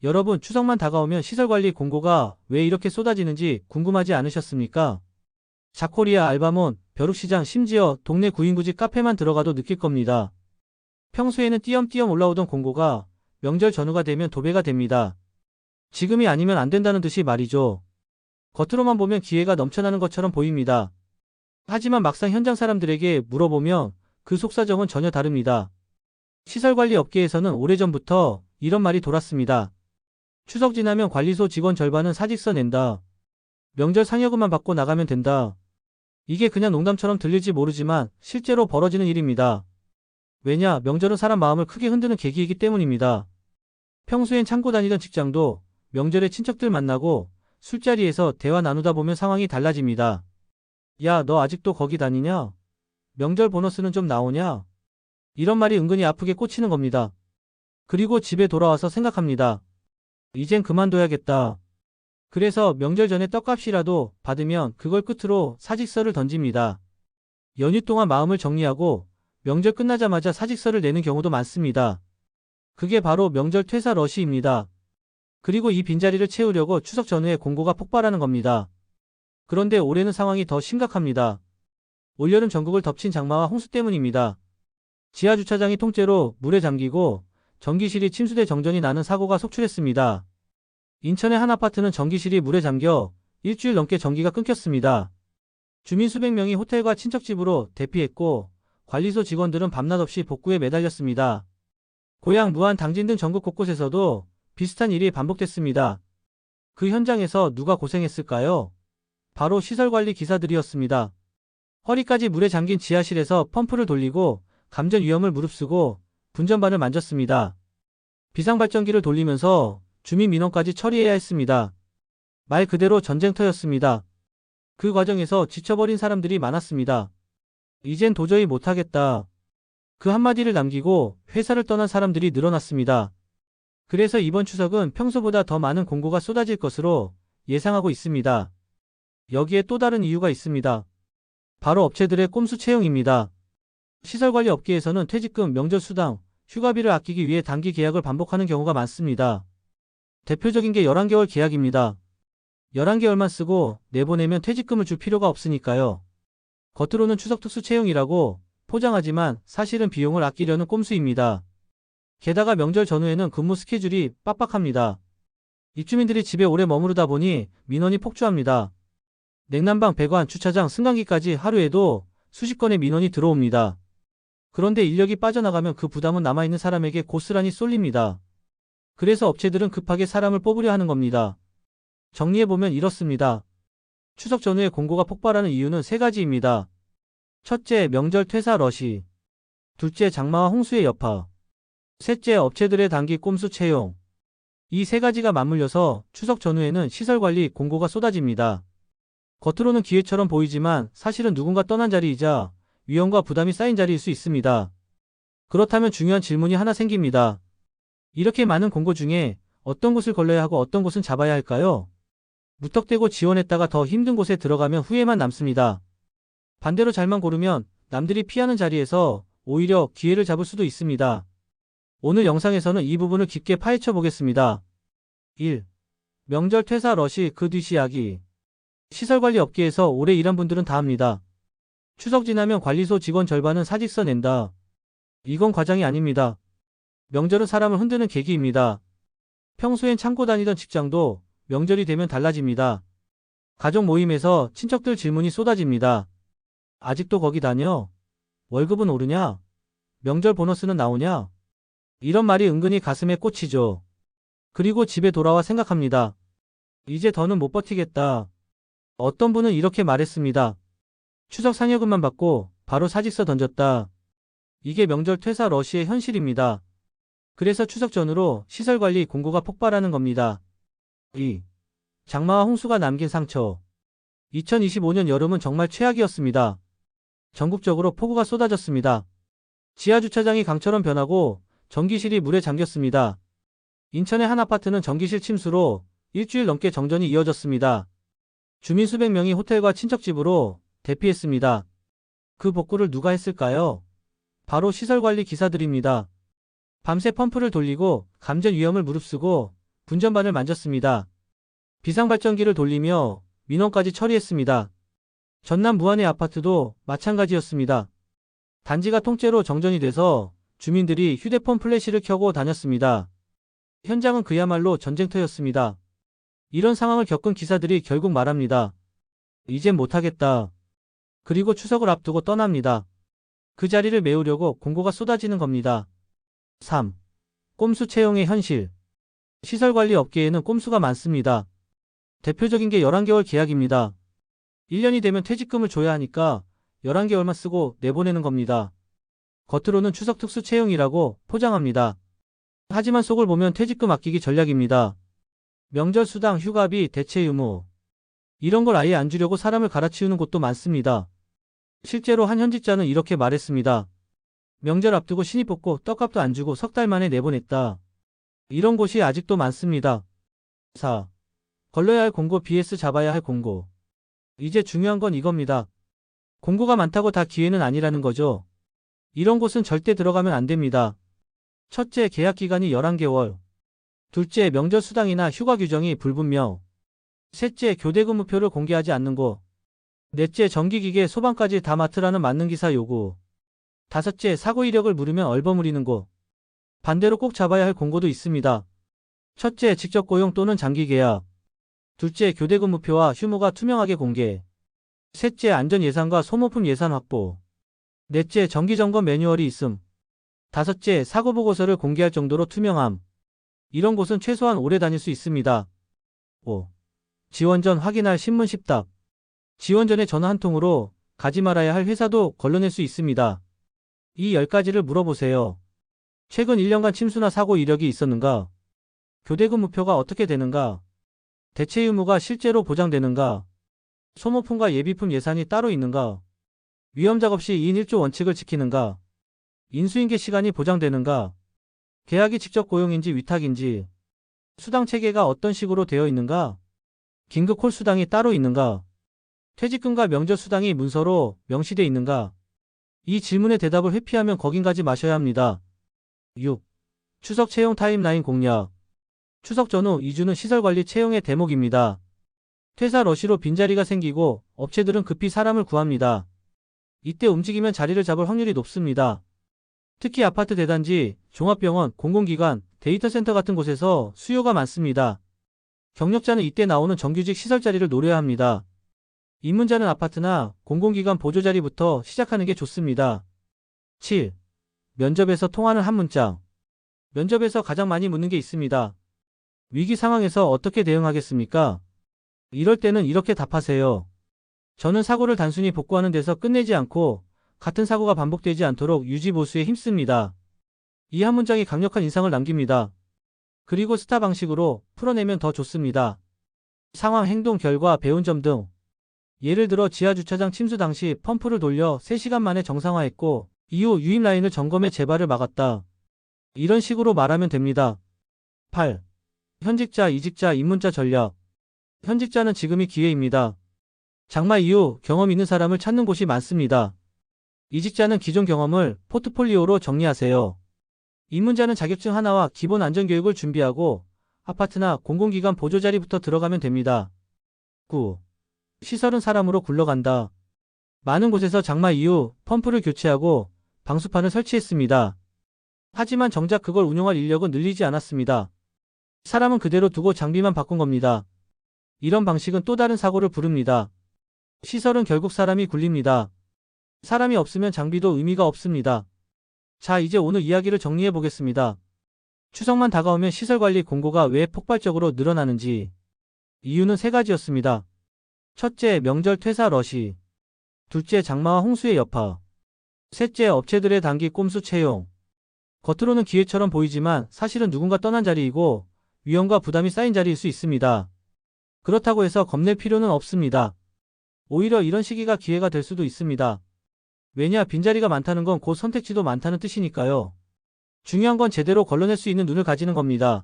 여러분, 추석만 다가오면 시설관리 공고가 왜 이렇게 쏟아지는지 궁금하지 않으셨습니까? 자코리아, 알바몬, 벼룩시장, 심지어 동네 구인구직 카페만 들어가도 느낄 겁니다. 평소에는 띄엄띄엄 올라오던 공고가 명절 전후가 되면 도배가 됩니다. 지금이 아니면 안 된다는 듯이 말이죠. 겉으로만 보면 기회가 넘쳐나는 것처럼 보입니다. 하지만 막상 현장 사람들에게 물어보면 그 속사정은 전혀 다릅니다. 시설관리 업계에서는 오래전부터 이런 말이 돌았습니다. 추석 지나면 관리소 직원 절반은 사직서 낸다. 명절 상여금만 받고 나가면 된다. 이게 그냥 농담처럼 들릴지 모르지만 실제로 벌어지는 일입니다. 왜냐, 명절은 사람 마음을 크게 흔드는 계기이기 때문입니다. 평소엔 참고 다니던 직장도 명절에 친척들 만나고 술자리에서 대화 나누다 보면 상황이 달라집니다. 야, 너 아직도 거기 다니냐? 명절 보너스는 좀 나오냐? 이런 말이 은근히 아프게 꽂히는 겁니다. 그리고 집에 돌아와서 생각합니다. 이젠 그만둬야겠다. 그래서 명절 전에 떡값이라도 받으면 그걸 끝으로 사직서를 던집니다. 연휴 동안 마음을 정리하고 명절 끝나자마자 사직서를 내는 경우도 많습니다. 그게 바로 명절 퇴사 러시입니다. 그리고 이 빈자리를 채우려고 추석 전후에 공고가 폭발하는 겁니다. 그런데 올해는 상황이 더 심각합니다. 올여름 전국을 덮친 장마와 홍수 때문입니다. 지하주차장이 통째로 물에 잠기고 전기실이 침수돼 정전이 나는 사고가 속출했습니다. 인천의 한 아파트는 전기실이 물에 잠겨 일주일 넘게 전기가 끊겼습니다. 주민 수백 명이 호텔과 친척집으로 대피했고 관리소 직원들은 밤낮 없이 복구에 매달렸습니다. 고양, 무안, 당진 등 전국 곳곳에서도 비슷한 일이 반복됐습니다. 그 현장에서 누가 고생했을까요? 바로 시설관리 기사들이었습니다. 허리까지 물에 잠긴 지하실에서 펌프를 돌리고 감전 위험을 무릅쓰고 분전반을 만졌습니다. 비상발전기를 돌리면서 주민 민원까지 처리해야 했습니다. 말 그대로 전쟁터였습니다. 그 과정에서 지쳐버린 사람들이 많았습니다. 이젠 도저히 못하겠다. 그 한마디를 남기고 회사를 떠난 사람들이 늘어났습니다. 그래서 이번 추석은 평소보다 더 많은 공고가 쏟아질 것으로 예상하고 있습니다. 여기에 또 다른 이유가 있습니다. 바로 업체들의 꼼수 채용입니다. 시설관리 업계에서는 퇴직금, 명절수당, 휴가비를 아끼기 위해 단기 계약을 반복하는 경우가 많습니다. 대표적인 게 11개월 계약입니다. 11개월만 쓰고 내보내면 퇴직금을 줄 필요가 없으니까요. 겉으로는 추석 특수 채용이라고 포장하지만 사실은 비용을 아끼려는 꼼수입니다. 게다가 명절 전후에는 근무 스케줄이 빡빡합니다. 입주민들이 집에 오래 머무르다 보니 민원이 폭주합니다. 냉난방, 배관, 주차장, 승강기까지 하루에도 수십 건의 민원이 들어옵니다. 그런데 인력이 빠져나가면 그 부담은 남아있는 사람에게 고스란히 쏠립니다. 그래서 업체들은 급하게 사람을 뽑으려 하는 겁니다. 정리해보면 이렇습니다. 추석 전후에 공고가 폭발하는 이유는 세 가지입니다. 첫째, 명절 퇴사 러시. 둘째, 장마와 홍수의 여파. 셋째, 업체들의 단기 꼼수 채용. 이 세 가지가 맞물려서 추석 전후에는 시설관리 공고가 쏟아집니다. 겉으로는 기회처럼 보이지만 사실은 누군가 떠난 자리이자 위험과 부담이 쌓인 자리일 수 있습니다. 그렇다면 중요한 질문이 하나 생깁니다. 이렇게 많은 공고 중에 어떤 곳을 걸러야 하고 어떤 곳은 잡아야 할까요? 무턱대고 지원했다가 더 힘든 곳에 들어가면 후회만 남습니다. 반대로 잘만 고르면 남들이 피하는 자리에서 오히려 기회를 잡을 수도 있습니다. 오늘 영상에서는 이 부분을 깊게 파헤쳐 보겠습니다. 1. 명절 퇴사 러시, 그 뒤시 이야기. 시설관리 업계에서 오래 일한 분들은 다 합니다. 추석 지나면 관리소 직원 절반은 사직서 낸다. 이건 과장이 아닙니다. 명절은 사람을 흔드는 계기입니다. 평소엔 참고 다니던 직장도 명절이 되면 달라집니다. 가족 모임에서 친척들 질문이 쏟아집니다. 아직도 거기 다녀? 월급은 오르냐? 명절 보너스는 나오냐? 이런 말이 은근히 가슴에 꽂히죠. 그리고 집에 돌아와 생각합니다. 이제 더는 못 버티겠다. 어떤 분은 이렇게 말했습니다. 추석 상여금만 받고 바로 사직서 던졌다. 이게 명절 퇴사 러시의 현실입니다. 그래서 추석 전후로 시설관리 공고가 폭발하는 겁니다. 2. 장마와 홍수가 남긴 상처. 2025년 여름은 정말 최악이었습니다. 전국적으로 폭우가 쏟아졌습니다. 지하주차장이 강처럼 변하고 전기실이 물에 잠겼습니다. 인천의 한 아파트는 전기실 침수로 일주일 넘게 정전이 이어졌습니다. 주민 수백 명이 호텔과 친척집으로 대피했습니다. 그 복구를 누가 했을까요? 바로 시설관리 기사들입니다. 밤새 펌프를 돌리고 감전 위험을 무릅쓰고 분전반을 만졌습니다. 비상발전기를 돌리며 민원까지 처리했습니다. 전남 무안의 아파트도 마찬가지였습니다. 단지가 통째로 정전이 돼서 주민들이 휴대폰 플래시를 켜고 다녔습니다. 현장은 그야말로 전쟁터였습니다. 이런 상황을 겪은 기사들이 결국 말합니다. 이젠 못하겠다. 그리고 추석을 앞두고 떠납니다. 그 자리를 메우려고 공고가 쏟아지는 겁니다. 3. 꼼수 채용의 현실. 시설관리 업계에는 꼼수가 많습니다. 대표적인 게 11개월 계약입니다. 1년이 되면 퇴직금을 줘야 하니까 11개월만 쓰고 내보내는 겁니다. 겉으로는 추석 특수 채용이라고 포장합니다. 하지만 속을 보면 퇴직금 아끼기 전략입니다. 명절 수당, 휴가비, 대체 유무. 이런 걸 아예 안 주려고 사람을 갈아치우는 곳도 많습니다. 실제로 한 현직자는 이렇게 말했습니다. 명절 앞두고 신입 뽑고 떡값도 안 주고 석 달 만에 내보냈다. 이런 곳이 아직도 많습니다. 4. 걸러야 할 공고 vs 잡아야 할 공고. 이제 중요한 건 이겁니다. 공고가 많다고 다 기회는 아니라는 거죠. 이런 곳은 절대 들어가면 안 됩니다. 첫째, 계약 기간이 11개월. 둘째, 명절 수당이나 휴가 규정이 불분명. 셋째, 교대 근무표를 공개하지 않는 곳. 넷째, 전기기계 소방까지 다 맡으라는 맞는 기사 요구. 다섯째, 사고 이력을 물으면 얼버무리는 곳. 반대로 꼭 잡아야 할 공고도 있습니다. 첫째, 직접 고용 또는 장기 계약. 둘째, 교대 근무표와 휴무가 투명하게 공개. 셋째, 안전 예산과 소모품 예산 확보. 넷째, 정기 점검 매뉴얼이 있음. 다섯째, 사고 보고서를 공개할 정도로 투명함. 이런 곳은 최소한 오래 다닐 수 있습니다. 5. 지원 전 확인할 신문 10답. 지원 전에 전화 한 통으로 가지 말아야 할 회사도 걸러낼 수 있습니다. 이 10가지를 물어보세요. 최근 1년간 침수나 사고 이력이 있었는가? 교대 근무표가 어떻게 되는가? 대체 유무가 실제로 보장되는가? 소모품과 예비품 예산이 따로 있는가? 위험 작업 시 2인 1조 원칙을 지키는가? 인수인계 시간이 보장되는가? 계약이 직접 고용인지 위탁인지? 수당 체계가 어떤 식으로 되어 있는가? 긴급 콜 수당이 따로 있는가? 퇴직금과 명절 수당이 문서로 명시돼 있는가? 이 질문의 대답을 회피하면 거긴 가지 마셔야 합니다. 6. 추석 채용 타임라인 공략. 추석 전후 2주는 시설관리 채용의 대목입니다. 퇴사 러시로 빈자리가 생기고 업체들은 급히 사람을 구합니다. 이때 움직이면 자리를 잡을 확률이 높습니다. 특히 아파트 대단지, 종합병원, 공공기관, 데이터 센터 같은 곳에서 수요가 많습니다. 경력자는 이때 나오는 정규직 시설 자리를 노려야 합니다. 입문자는 아파트나 공공기관 보조자리부터 시작하는 게 좋습니다. 7. 면접에서 통하는 한 문장. 면접에서 가장 많이 묻는 게 있습니다. 위기 상황에서 어떻게 대응하겠습니까? 이럴 때는 이렇게 답하세요. 저는 사고를 단순히 복구하는 데서 끝내지 않고 같은 사고가 반복되지 않도록 유지보수에 힘씁니다. 이 한 문장이 강력한 인상을 남깁니다. 그리고 스타 방식으로 풀어내면 더 좋습니다. 상황, 행동, 결과, 배운 점 등. 예를 들어 지하주차장 침수 당시 펌프를 돌려 3시간 만에 정상화했고 이후 유입 라인을 점검해 재발을 막았다. 이런 식으로 말하면 됩니다. 8. 현직자, 이직자, 입문자 전략. 현직자는 지금이 기회입니다. 장마 이후 경험 있는 사람을 찾는 곳이 많습니다. 이직자는 기존 경험을 포트폴리오로 정리하세요. 입문자는 자격증 하나와 기본 안전교육을 준비하고 아파트나 공공기관 보조자리부터 들어가면 됩니다. 9. 시설은 사람으로 굴러간다. 많은 곳에서 장마 이후 펌프를 교체하고 방수판을 설치했습니다. 하지만 정작 그걸 운용할 인력은 늘리지 않았습니다. 사람은 그대로 두고 장비만 바꾼 겁니다. 이런 방식은 또 다른 사고를 부릅니다. 시설은 결국 사람이 굴립니다. 사람이 없으면 장비도 의미가 없습니다. 자, 이제 오늘 이야기를 정리해 보겠습니다. 추석만 다가오면 시설관리 공고가 왜 폭발적으로 늘어나는지. 이유는 3가지였습니다. 첫째, 명절 퇴사 러시. 둘째, 장마와 홍수의 여파. 셋째, 업체들의 단기 꼼수 채용. 겉으로는 기회처럼 보이지만 사실은 누군가 떠난 자리이고 위험과 부담이 쌓인 자리일 수 있습니다. 그렇다고 해서 겁낼 필요는 없습니다. 오히려 이런 시기가 기회가 될 수도 있습니다. 왜냐, 빈자리가 많다는 건 곧 선택지도 많다는 뜻이니까요. 중요한 건 제대로 걸러낼 수 있는 눈을 가지는 겁니다.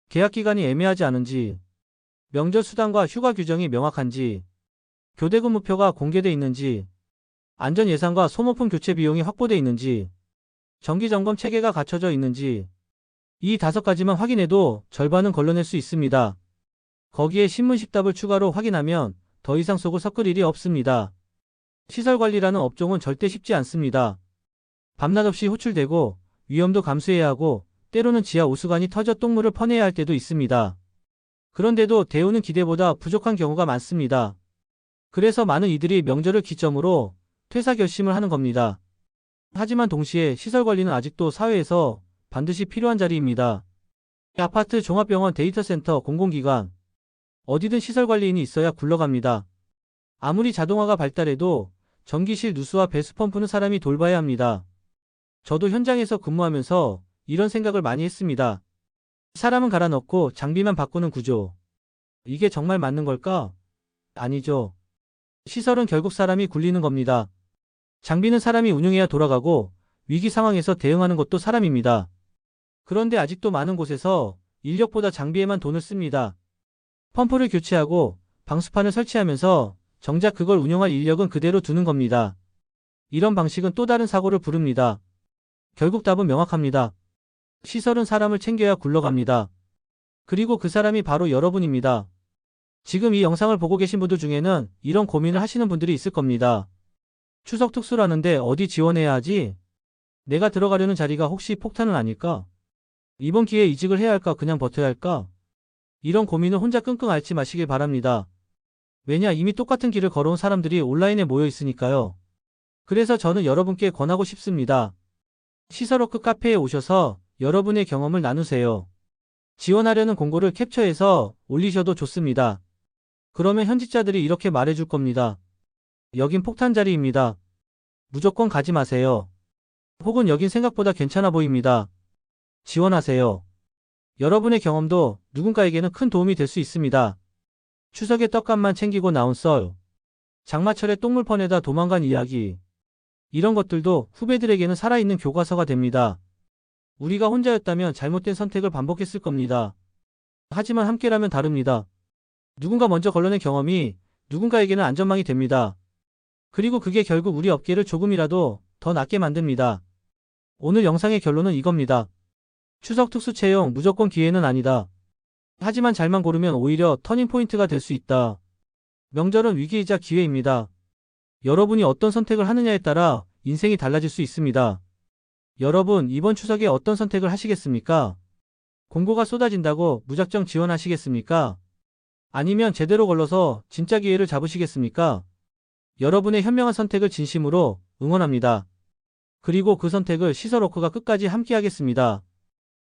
계약 기간이 애매하지 않은지, 명절 수당과 휴가 규정이 명확한지, 교대 근무표가 공개돼 있는지, 안전 예산과 소모품 교체 비용이 확보돼 있는지, 정기 점검 체계가 갖춰져 있는지, 이 5가지만 확인해도 절반은 걸러낼 수 있습니다. 거기에 신문식답을 추가로 확인하면 더 이상 속을 섞을 일이 없습니다. 시설관리라는 업종은 절대 쉽지 않습니다. 밤낮 없이 호출되고 위험도 감수해야 하고 때로는 지하 오수관이 터져 똥물을 퍼내야 할 때도 있습니다. 그런데도 대우는 기대보다 부족한 경우가 많습니다. 그래서 많은 이들이 명절을 기점으로 퇴사 결심을 하는 겁니다. 하지만 동시에 시설관리는 아직도 사회에서 반드시 필요한 자리입니다. 아파트, 종합병원, 데이터센터, 공공기관 어디든 시설관리인이 있어야 굴러갑니다. 아무리 자동화가 발달해도 전기실 누수와 배수 펌프는 사람이 돌봐야 합니다. 저도 현장에서 근무하면서 이런 생각을 많이 했습니다. 사람은 갈아 넣고 장비만 바꾸는 구조. 이게 정말 맞는 걸까? 아니죠. 시설은 결국 사람이 굴리는 겁니다. 장비는 사람이 운영해야 돌아가고 위기 상황에서 대응하는 것도 사람입니다. 그런데 아직도 많은 곳에서 인력보다 장비에만 돈을 씁니다. 펌프를 교체하고 방수판을 설치하면서 정작 그걸 운영할 인력은 그대로 두는 겁니다. 이런 방식은 또 다른 사고를 부릅니다. 결국 답은 명확합니다. 시설은 사람을 챙겨야 굴러갑니다. 그리고 그 사람이 바로 여러분입니다. 지금 이 영상을 보고 계신 분들 중에는 이런 고민을 하시는 분들이 있을 겁니다. 추석 특수라는데 어디 지원해야 하지? 내가 들어가려는 자리가 혹시 폭탄은 아닐까? 이번 기회에 이직을 해야 할까 그냥 버텨야 할까? 이런 고민을 혼자 끙끙 앓지 마시길 바랍니다. 왜냐 이미 똑같은 길을 걸어온 사람들이 온라인에 모여 있으니까요. 그래서 저는 여러분께 권하고 싶습니다. 시설워크 카페에 오셔서 여러분의 경험을 나누세요. 지원하려는 공고를 캡처해서 올리셔도 좋습니다. 그러면 현직자들이 이렇게 말해줄 겁니다. 여긴 폭탄 자리입니다. 무조건 가지 마세요. 혹은 여긴 생각보다 괜찮아 보입니다. 지원하세요. 여러분의 경험도 누군가에게는 큰 도움이 될 수 있습니다. 추석에 떡값만 챙기고 나온 썰, 장마철에 똥물 퍼내다 도망간 이야기, 이런 것들도 후배들에게는 살아있는 교과서가 됩니다. 우리가 혼자였다면 잘못된 선택을 반복했을 겁니다. 하지만 함께라면 다릅니다. 누군가 먼저 걸러낸 경험이 누군가에게는 안전망이 됩니다. 그리고 그게 결국 우리 업계를 조금이라도 더 낫게 만듭니다. 오늘 영상의 결론은 이겁니다. 추석 특수 채용 무조건 기회는 아니다. 하지만 잘만 고르면 오히려 터닝포인트가 될 수 있다. 명절은 위기이자 기회입니다. 여러분이 어떤 선택을 하느냐에 따라 인생이 달라질 수 있습니다. 여러분, 이번 추석에 어떤 선택을 하시겠습니까? 공고가 쏟아진다고 무작정 지원하시겠습니까? 아니면 제대로 걸러서 진짜 기회를 잡으시겠습니까? 여러분의 현명한 선택을 진심으로 응원합니다. 그리고 그 선택을 시설워크가 끝까지 함께하겠습니다.